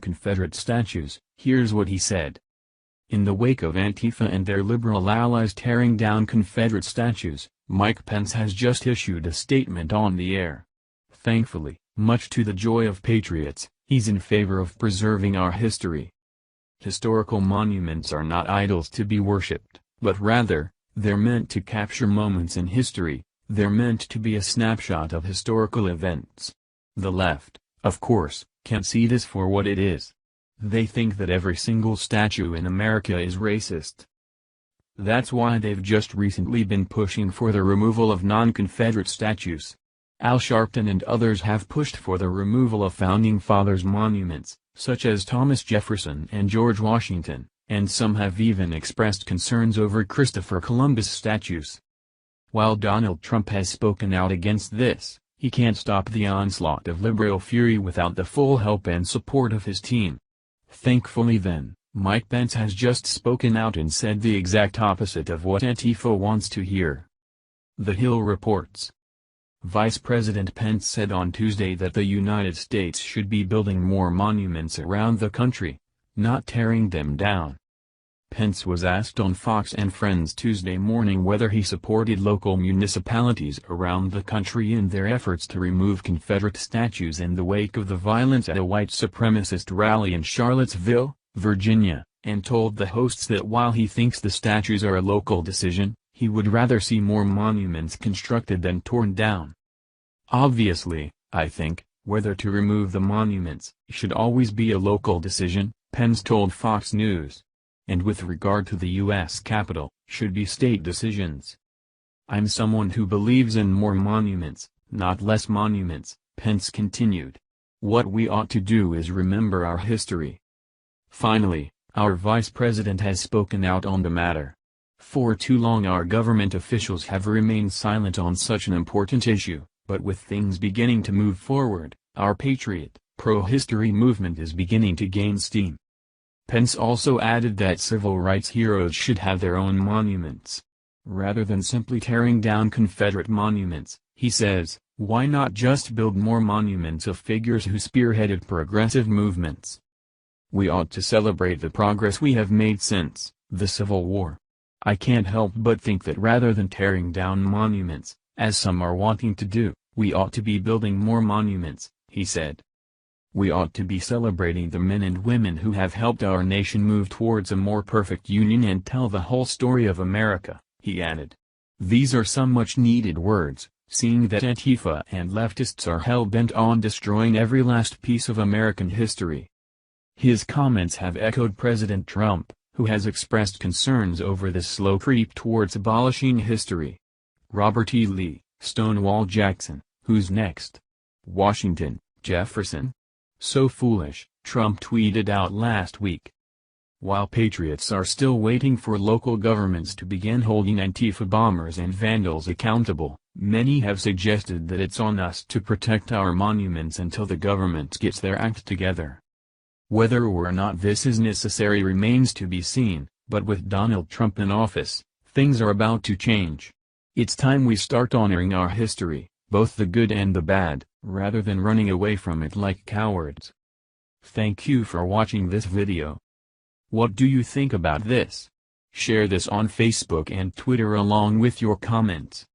Confederate statues, here's what he said. In the wake of Antifa and their liberal allies tearing down Confederate statues, Mike Pence has just issued a statement on the air. Thankfully, much to the joy of patriots, he's in favor of preserving our history. Historical monuments are not idols to be worshipped, but rather, they're meant to capture moments in history, they're meant to be a snapshot of historical events. The left, of course, can't see this for what it is. They think that every single statue in America is racist. That's why they've just recently been pushing for the removal of non-Confederate statues. Al Sharpton and others have pushed for the removal of Founding Fathers monuments, such as Thomas Jefferson and George Washington, and some have even expressed concerns over Christopher Columbus statues. While Donald Trump has spoken out against this, he can't stop the onslaught of liberal fury without the full help and support of his team. Thankfully then, Mike Pence has just spoken out and said the exact opposite of what Antifa wants to hear. The Hill reports. Vice President Pence said on Tuesday that the United States should be building more monuments around the country, not tearing them down. Pence was asked on Fox and Friends Tuesday morning whether he supported local municipalities around the country in their efforts to remove Confederate statues in the wake of the violence at a white supremacist rally in Charlottesville, Virginia, and told the hosts that while he thinks the statues are a local decision, he would rather see more monuments constructed than torn down. Obviously, I think, whether to remove the monuments should always be a local decision, Pence told Fox News. And with regard to the U.S. Capitol, should be state decisions. I'm someone who believes in more monuments, not less monuments, Pence continued. What we ought to do is remember our history. Finally, our vice president has spoken out on the matter. For too long our government officials have remained silent on such an important issue, but with things beginning to move forward, our patriot, pro-history movement is beginning to gain steam. Pence also added that civil rights heroes should have their own monuments. Rather than simply tearing down Confederate monuments, he says, why not just build more monuments of figures who spearheaded progressive movements? We ought to celebrate the progress we have made since the Civil War. I can't help but think that rather than tearing down monuments, as some are wanting to do, we ought to be building more monuments, he said. We ought to be celebrating the men and women who have helped our nation move towards a more perfect union and tell the whole story of America, he added. These are some much-needed words, seeing that Antifa and leftists are hell-bent on destroying every last piece of American history. His comments have echoed President Trump, who has expressed concerns over this slow creep towards abolishing history. Robert E. Lee, Stonewall Jackson, who's next? Washington, Jefferson? So foolish, Trump tweeted out last week. While patriots are still waiting for local governments to begin holding Antifa bombers and vandals accountable, many have suggested that it's on us to protect our monuments until the government gets their act together. Whether or not this is necessary remains to be seen, but with Donald Trump in office, things are about to change. It's time we start honoring our history, both the good and the bad, rather than running away from it like cowards. Thank you for watching this video. What do you think about this? Share this on Facebook and Twitter along with your comments.